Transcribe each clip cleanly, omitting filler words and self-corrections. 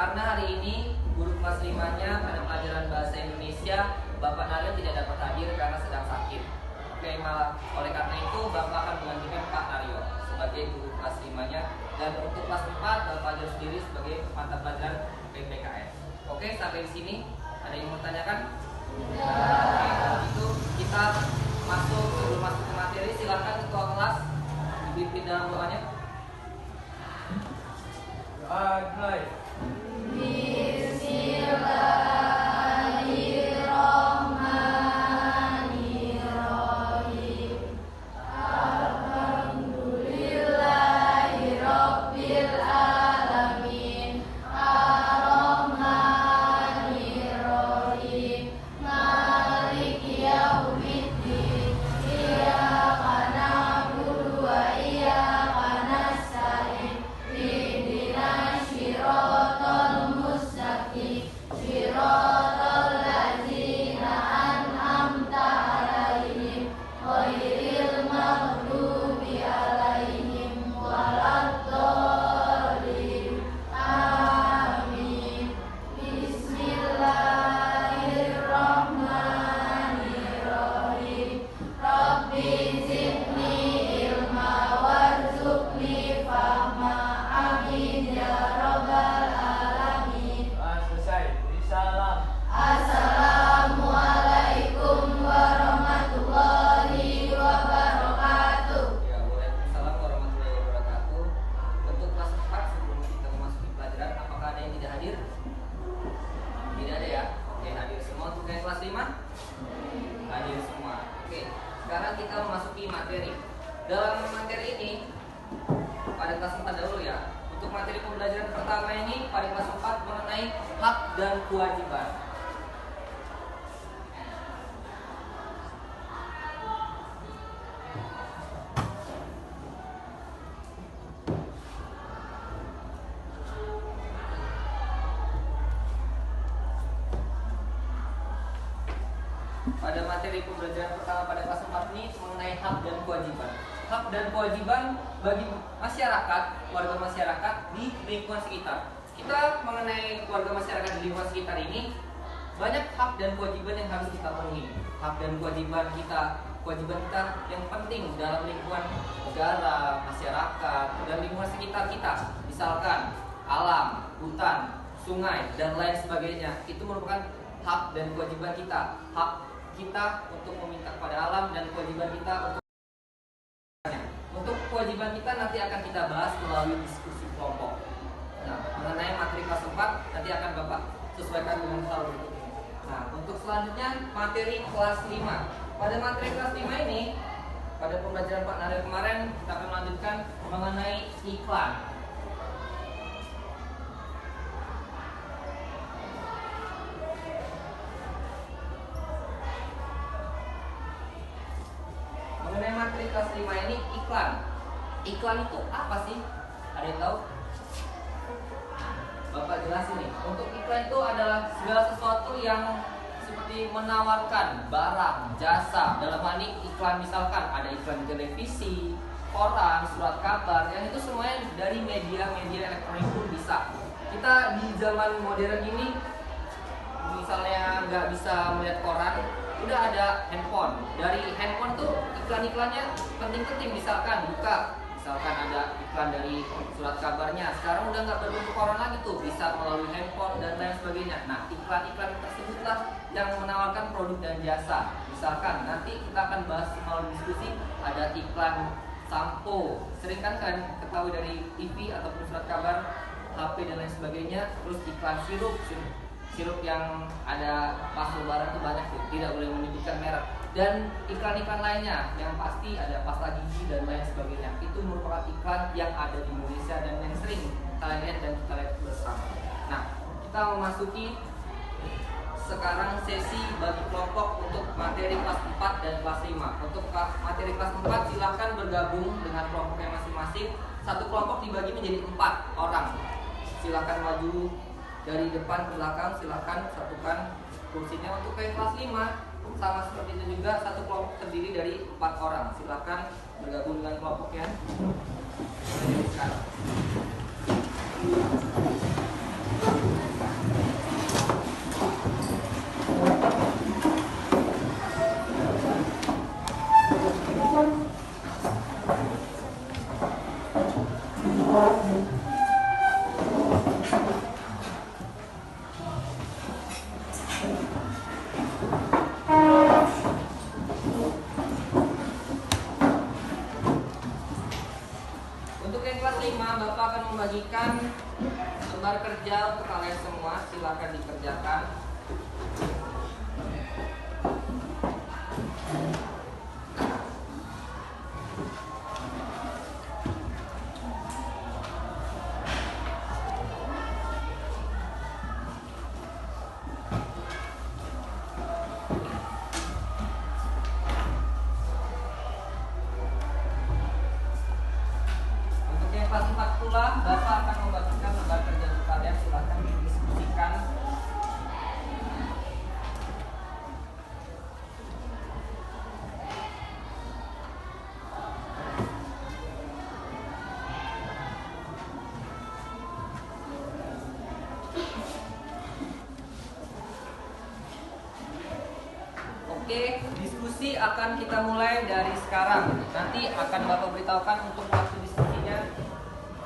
karena hari ini guru kelas 5-nya pada pelajaran bahasa Indonesia Bapak Naryo tidak dapat hadir karena sedang sakit. Oke, oleh karena itu Bapak akan menggantikan Pak Naryo sebagai guru kelas 5-nya, dan untuk kelas 4 Bapak hadir sendiri sebagai mata pelajaran PPKN. Oke, sampai di sini ada yang mau tanyakan? Oke, kalau gitu kita sebelum masuk ke materi, silakan ketua kelas dipimpin dalam doanya. Doa dimulai. Bismillahirrahmanirrahim. Alhamdulillahirabbil alamin. Ar-Rahmanirrahim. Maliki yaumiddin. Iyyaka na'budu wa iyyaka nasta'in. Ihdinas siratal mustaqim. Siratal ladzina an'amta 'alaihim ghairil maghdubi 'alaihim waladdallin. Amin. Bismillahirrahmanirrahim. Rabbi zidni ilma warzuqni fahma. Amin ya rabbal alamin. Doa selesai. Beri salam. Assalamualaikum warahmatullahi wabarakatuh. Ya, Waalaikumsalam warahmatullahi wabarakatuh. Untuk kelas 4 sebelum kita memasuki pelajaran, apakah ada yang tidak hadir? Tidak ada ya? Oke, hadir semua. Untuk yang kelas 5? Hadir semua. Oke, sekarang kita memasuki materi. Dalam materi ini, pada kelas 4 dahulu ya. Untuk materi pembelajaran pertama ini pada kelas 4 mengenai hak dan kewajiban. Pada materi pembelajaran pertama pada kelas 4 ini mengenai hak dan kewajiban. Hak dan kewajiban bagi masyarakat, warga masyarakat di lingkungan sekitar. Kita mengenai warga masyarakat di lingkungan sekitar ini, banyak hak dan kewajiban yang harus kita penuhi. Hak dan kewajiban kita yang penting dalam lingkungan negara, masyarakat, dan lingkungan sekitar kita. Misalkan alam, hutan, sungai, dan lain sebagainya. Itu merupakan hak dan kewajiban kita. Hak kita untuk meminta kepada alam dan kewajiban kita untuk kewajiban kita nanti akan kita bahas melalui diskusi kelompok. Nah, mengenai materi kelas 4 nanti akan Bapak sesuaikan dengan hal berikut ini. Nah, untuk selanjutnya materi kelas 5. Pada materi kelas 5 ini, pada pembelajaran Pak Naryo kemarin kita akan melanjutkan mengenai iklan. Mengenai materi kelas 5 ini, iklan. Iklan itu apa sih? Ada yang tahu? Bapak jelasin nih. Untuk iklan itu adalah segala sesuatu yang seperti menawarkan barang, jasa. Dalam hal ini iklan, misalkan ada iklan televisi, koran, surat kabar, yang itu semuanya dari media-media elektronik pun bisa. Kita di zaman modern ini, misalnya nggak bisa melihat koran, udah ada handphone. Dari handphone tuh iklan-iklannya penting-penting. Misalkan ada iklan dari surat kabarnya, sekarang udah nggak berbentuk koran lagi tuh, bisa melalui handphone dan lain sebagainya. Nah, iklan-iklan tersebutlah yang menawarkan produk dan jasa. Misalkan nanti kita akan bahas melalui diskusi, ada iklan sampo, sering kan kalian ketahui dari TV ataupun surat kabar, HP dan lain sebagainya. Terus iklan sirup yang ada pas lebaran tuh banyak tuh, tidak boleh menyebutkan merek. Dan iklan-iklan lainnya yang pasti ada pasta gigi dan lain sebagainya. Itu merupakan iklan yang ada di Indonesia dan yang sering kalian lihat dan kita lihat bersama. Nah, kita memasuki sekarang sesi bagi kelompok untuk materi kelas 4 dan kelas 5. Untuk materi kelas 4 silahkan bergabung dengan kelompoknya masing-masing. Satu kelompok dibagi menjadi 4 orang. Silahkan maju dari depan ke belakang, silahkan satukan kursinya. Untuk kelas 5 sama seperti itu juga, satu kelompok terdiri dari 4 orang. Silahkan bergabung dengan kelompoknya. Sekarang Untuk yang kelas 5, Bapak akan membagikan lembar kerja untuk kalian semua. Silakan dikerjakan. Untuk yang kelas 4 pula, Bapak akan membagikan lembar kerja untuk kalian. Silakan didiskusikan. Oke, diskusi akan kita mulai dari sekarang. Nanti akan Bapak beritahukan untuk waktu diskusinya.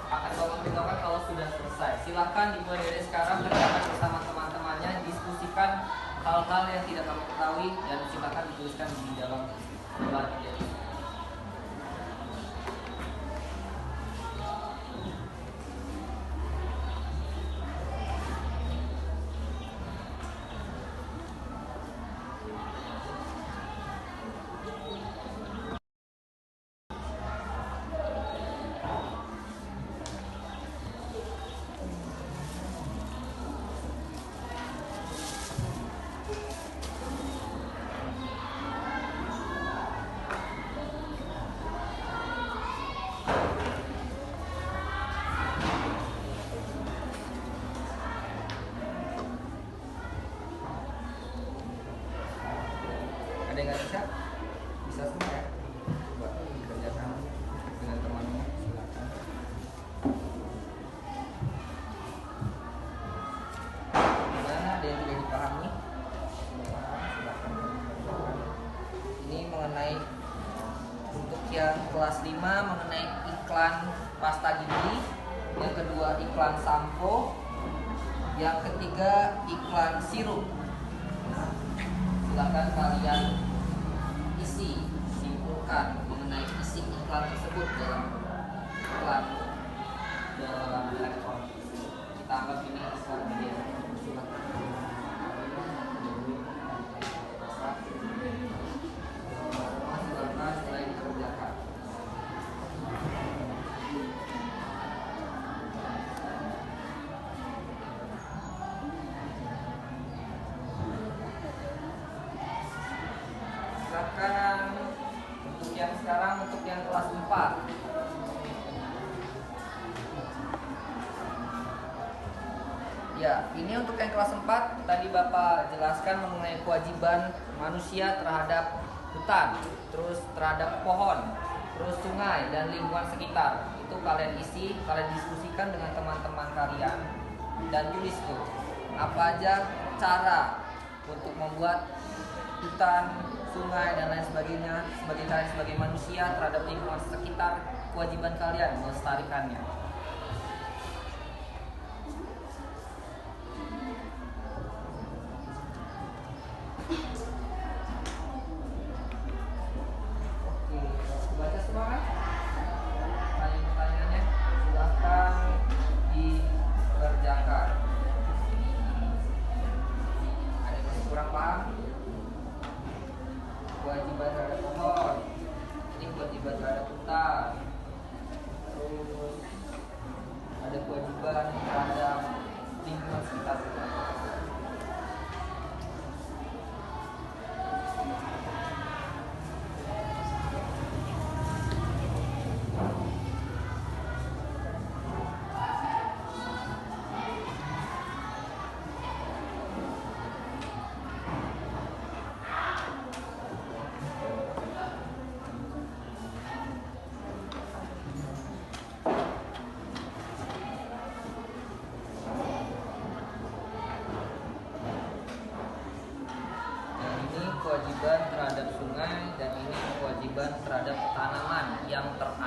Akan Bapak beritahukan kalau sudah selesai. Silakan dimulai dari sekarang, kerjakan bersama teman-temannya, diskusikan hal-hal yang tidak kamu ketahui dan silakan dituliskan di dalam lembar kerja. Ada yang nggak bisa? Bisa semua ya? Coba dikerjakan dengan temanmu, silakan. Gimana? Ada yang tidak dipahami? Silakan. Ini mengenai untuk yang kelas 5 mengenai iklan pasta gigi, yang kedua iklan sampo, yang ketiga iklan sirup. Silakan kalian simpulkan mengenai isi iklan tersebut dalam iklan dalam telepon. Kita anggap ini iklan media. Silakan. Silakan mulai dikerjakan. Silakan untuk yang sekarang, untuk yang kelas 4. Ya, ini untuk yang kelas 4 tadi Bapak jelaskan mengenai kewajiban manusia terhadap hutan, terus terhadap pohon, terus sungai dan lingkungan sekitar. Itu kalian isi, kalian diskusikan dengan teman-teman kalian dan tulis tuh apa aja cara untuk membuat hutan, sungai dan lain sebagainya sebagai kalian sebagai manusia terhadap lingkungan sekitar, kewajiban kalian melestarikannya. Oke, baca semua kan? Pertanyaannya silahkan dikerjakan. Ada yang masih kurang paham? Kewajiban terhadap pohon, ini kewajiban terhadap hutan, terus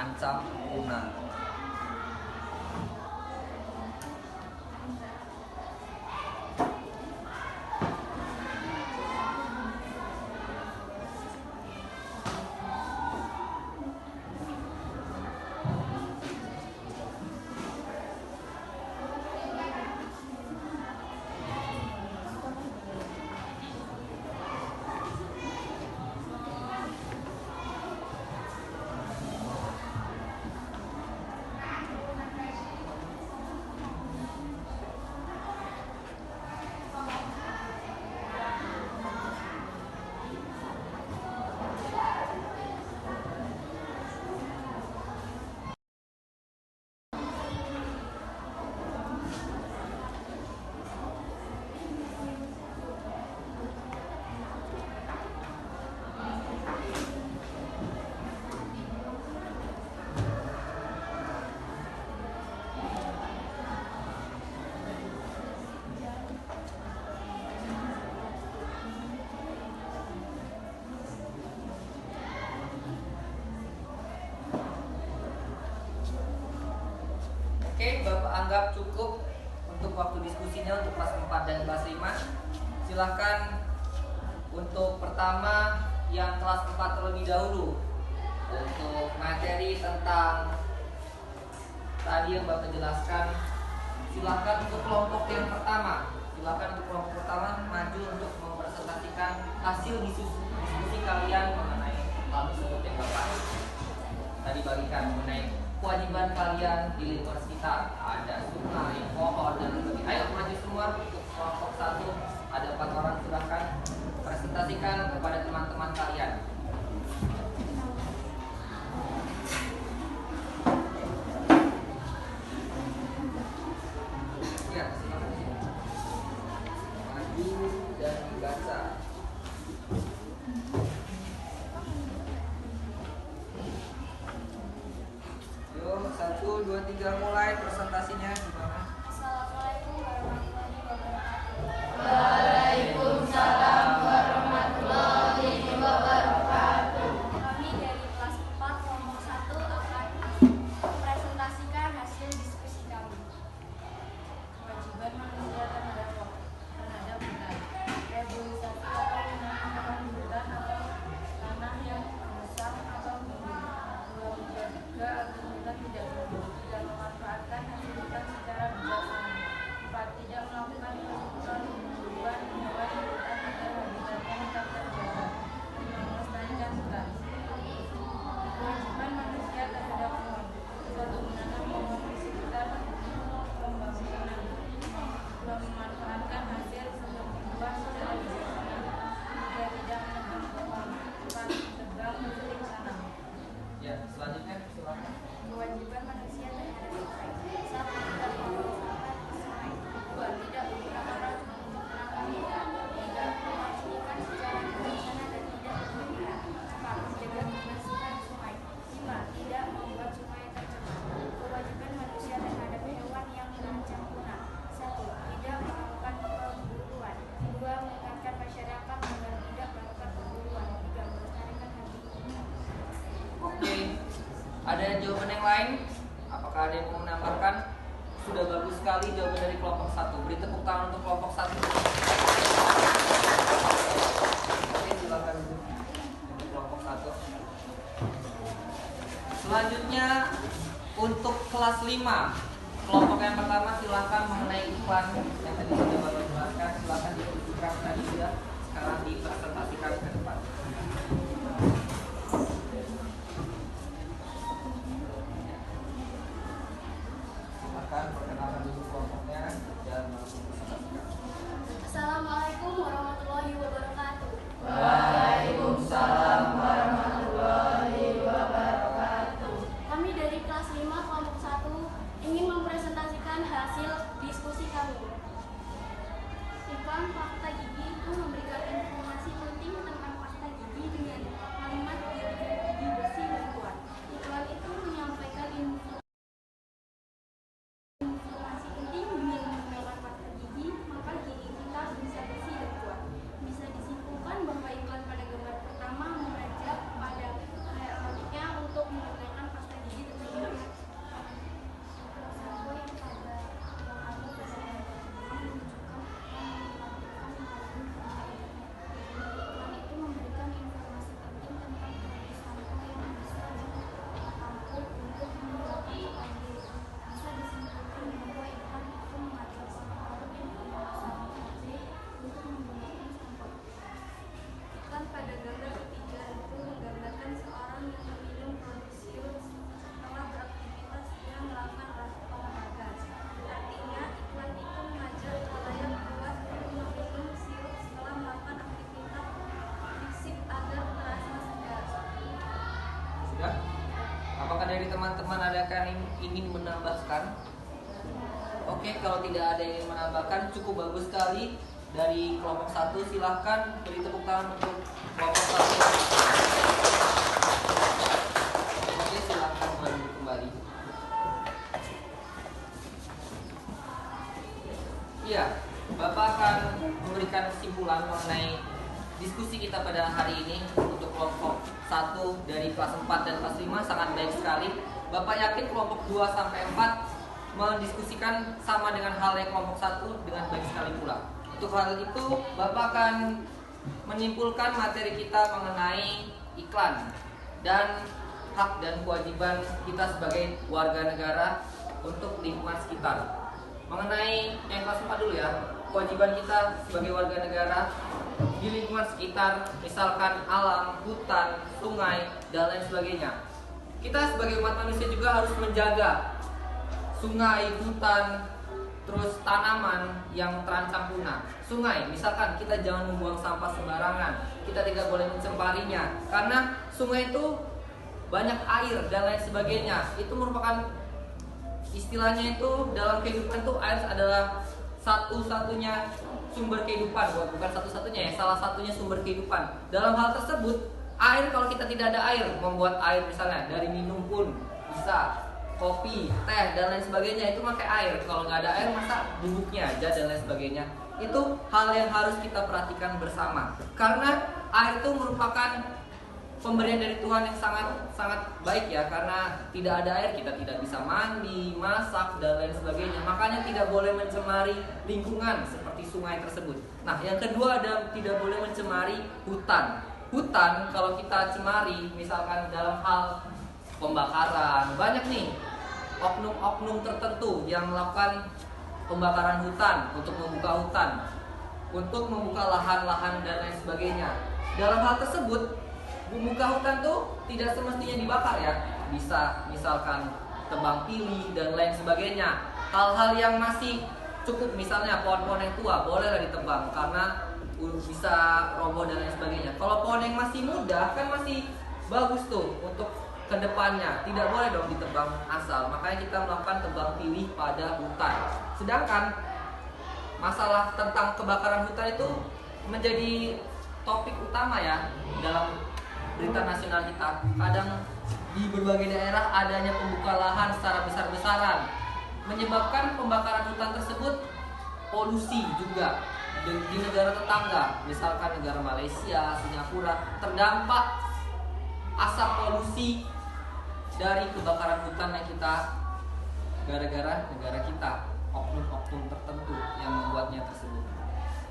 mengancam punah. Oke, Bapak anggap cukup untuk waktu diskusinya untuk kelas 4 dan kelas 5. Silahkan untuk pertama yang kelas 4 terlebih dahulu. Untuk materi tentang tadi yang Bapak jelaskan, silahkan untuk kelompok yang pertama. Silahkan untuk kelompok pertama maju untuk mempresentasikan hasil diskusi kalian mengenai hal tersebut yang Bapak tadi bagikan mengenai kewajiban kalian di lingkungan sekitar. Ada sungai, pohon, dan sebagainya. Ayo maju semua untuk kelompok 1. Ada 4 orang, silahkan presentasikan kepada teman-teman kalian. Ya, silahkan maju dan dibaca. Yuk, 1, 2, 3 mulai presentasinya. Gimana? Assalamualaikum warahmatullahi wabarakatuh. Waalaikumsalam warahmatullahi wabarakatuh. Kami dari kelas 4 kelompok 1 akan mempresentasikan hasil diskusi kami. Kewajiban manusia terhadap hutan. Reboisasi atau menanam hutan atau tanah yang besar atau tinggi. Dua, menjaga agar hutan tidak tumbuh. Tidak memanfaatkan hasil hutan secara bijaksana. 4, tidak melakukan pemburuan hewan di hutan agar habitatnya tetap terjaga. 5, melestarikan hutan. Kewajiban manusia terhadap pohon. 1, menanam pohon di sekitar pembangunan. 2, memanfaatkan hasil sebelum dibuang secara bijaksana. 3, tidak menebang pohon. 4, tebang menculik tanam. Ya, selanjutnya silakan. Kewajiban manusia terhadap sungai. 1, tidak membuang sampah di sungai. 2, tidak menggunakan racun untuk menangkap ikan. 3, memancing ikan secara bijaksana dan tidak berlebihan. 4, menjaga kebersihan sungai. 5, tidak membuat sungai tercemar. Kewajiban manusia terhadap hewan yang mengancam punah. 1, tidak melakukan pemburuan. 2, mengingatkan masyarakat agar tidak melakukan pemburuan. 3, melestarikan habitat. Oke, ada jawaban yang lain? Apakah ada yang mau menambahkan? Sudah bagus sekali jawaban dari kelompok 1. Beri tepuk tangan untuk kelompok 1. Oke, silakan duduk untuk kelompok 1. Selanjutnya untuk kelas 5. Kelompok yang pertama silahkan mengenai iklan yang tadi sudah Bapak jelaskan. Silahkan ditunjukkan tadi sudah. Sekarang dipresentasikan ke depan. Silakan perkenalkan dulu kelompoknya dan langsung presentasikan. Assalamualaikum warahmatullahi wabarakatuh. Waalaikumsalam warahmatullahi wabarakatuh. Kami dari kelas 5 kelompok 1 ingin mempresentasikan hasil diskusi kami. Iklan fakta gigi itu memberikan informasi penting tentang fakta Sudah? Apakah dari teman-teman ada yang ingin menambahkan? Oke, kalau tidak ada yang ingin menambahkan, cukup bagus sekali. Dari kelompok 1 silahkan beri tepuk tangan untuk kelompok 1. Oke, silahkan lanjut kembali. Iya, Bapak akan memberikan kesimpulan mengenai diskusi kita pada hari ini. Untuk kelompok 1 dari kelas 4 dan kelas 5 sangat baik sekali. Bapak yakin kelompok 2 sampai 4 mendiskusikan sama dengan hal yang kelompok 1 dengan baik sekali pula. Untuk hal itu, Bapak akan menyimpulkan materi kita mengenai iklan dan hak dan kewajiban kita sebagai warga negara untuk lingkungan sekitar. Mengenai yang kelas 4 dulu ya, kewajiban kita sebagai warga negara di lingkungan sekitar, misalkan alam, hutan, sungai, dan lain sebagainya. Kita sebagai umat manusia juga harus menjaga sungai, hutan, terus tanaman yang terancam punah. Sungai, misalkan kita jangan membuang sampah sembarangan, kita tidak boleh mencemarinya, karena sungai itu banyak air dan lain sebagainya. Itu merupakan istilahnya itu dalam kehidupan itu air adalah satu-satunya sumber kehidupan, bukan satu-satunya ya, salah satunya sumber kehidupan. Dalam hal tersebut, air kalau kita tidak ada air, membuat air misalnya dari minum pun bisa, kopi, teh, dan lain sebagainya itu pakai air. Kalau nggak ada air masa bubuknya aja dan lain sebagainya. Itu hal yang harus kita perhatikan bersama. Karena air itu merupakan pemberian dari Tuhan yang sangat baik ya. Karena tidak ada air kita tidak bisa mandi, masak, dan lain sebagainya. Makanya tidak boleh mencemari lingkungan seperti sungai tersebut. Nah, yang kedua ada tidak boleh mencemari hutan. Hutan kalau kita cemari misalkan dalam hal pembakaran, banyak nih oknum-oknum tertentu yang melakukan pembakaran hutan untuk membuka hutan, untuk membuka lahan-lahan dan lain sebagainya. Dalam hal tersebut, membuka hutan tuh tidak semestinya dibakar ya. Bisa misalkan tebang pilih dan lain sebagainya. Hal-hal yang masih cukup, misalnya pohon-pohon yang tua bolehlah ditebang karena bisa roboh dan lain sebagainya. Kalau pohon yang masih muda kan masih bagus tuh untuk kedepannya, tidak boleh dong ditebang asal. Makanya kita melakukan tebang pilih pada hutan. Sedangkan masalah tentang kebakaran hutan itu menjadi topik utama ya dalam berita nasional kita. Kadang di berbagai daerah adanya pembuka lahan secara besar-besaran, menyebabkan pembakaran hutan tersebut polusi juga di negara tetangga, misalkan negara Malaysia, Singapura, terdampak asap polusi dari kebakaran hutan yang kita gara-gara negara kita, oknum-oknum tertentu yang membuatnya tersebut.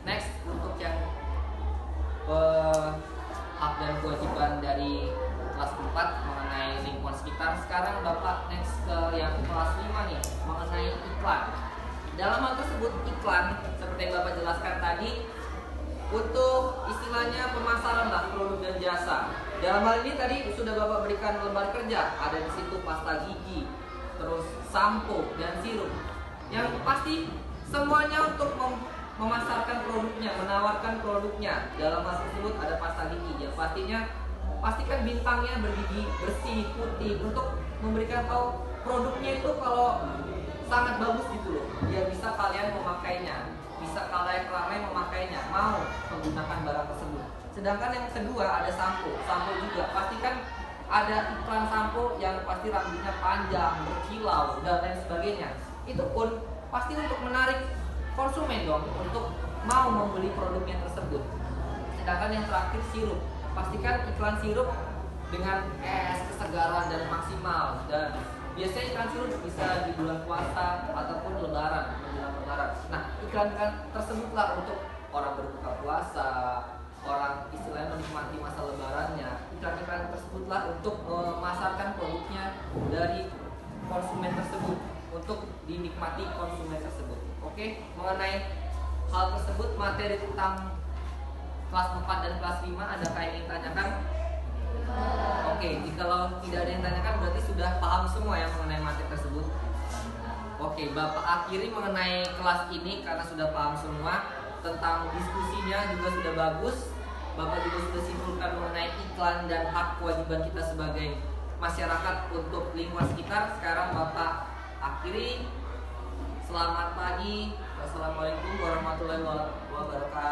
Next, untuk yang hak dan kewajiban dari kelas 4 mengenai lingkungan sekitar. Sekarang Bapak next ke yang kelas 5 nih, mengenai iklan. Dalam hal tersebut, iklan seperti yang Bapak jelaskan tadi untuk istilahnya pemasaran lah produk dan jasa. Dalam hal ini tadi sudah Bapak berikan lembar kerja, ada di situ pasta gigi, terus sampo dan sirup. Yang pasti semuanya untuk memasarkan produknya, menawarkan produknya. Dalam hal tersebut ada pasta gigi, yang pastikan bintangnya bergigi bersih, putih, untuk memberikan tahu produknya itu kalau sangat bagus gitu loh. Ya bisa kalian memakainya, bisa kalian ramai memakainya, mau menggunakan barang tersebut. Sedangkan yang kedua ada sampo juga. Pastikan ada iklan sampo yang pasti rambutnya panjang, berkilau dan lain sebagainya. Itu pun pasti untuk menarik konsumen dong untuk mau membeli produknya tersebut. Sedangkan yang terakhir sirup. Pastikan iklan sirup dengan es kesegaran dan maksimal. Dan biasanya iklan sirup bisa di bulan puasa ataupun lebaran, menjelang lebaran. Nah, iklan-iklan tersebutlah untuk orang berbuka puasa, orang istilahnya menikmati masa lebarannya. Iklan-iklan tersebutlah untuk memasarkan produknya dari konsumen tersebut, untuk dinikmati konsumen tersebut. Oke, mengenai hal tersebut, materi tentang kelas 4 dan kelas 5 adakah yang ingin tanyakan? Oke, jikalau tidak ada yang tanyakan berarti sudah paham semua ya mengenai materi tersebut. Oke, Bapak akhiri mengenai kelas ini karena sudah paham semua. Tentang diskusinya juga sudah bagus. Bapak juga sudah simpulkan mengenai iklan dan hak kewajiban kita sebagai masyarakat untuk lingkungan sekitar. Sekarang Bapak akhiri. Selamat pagi. Wassalamualaikum warahmatullahi wabarakatuh.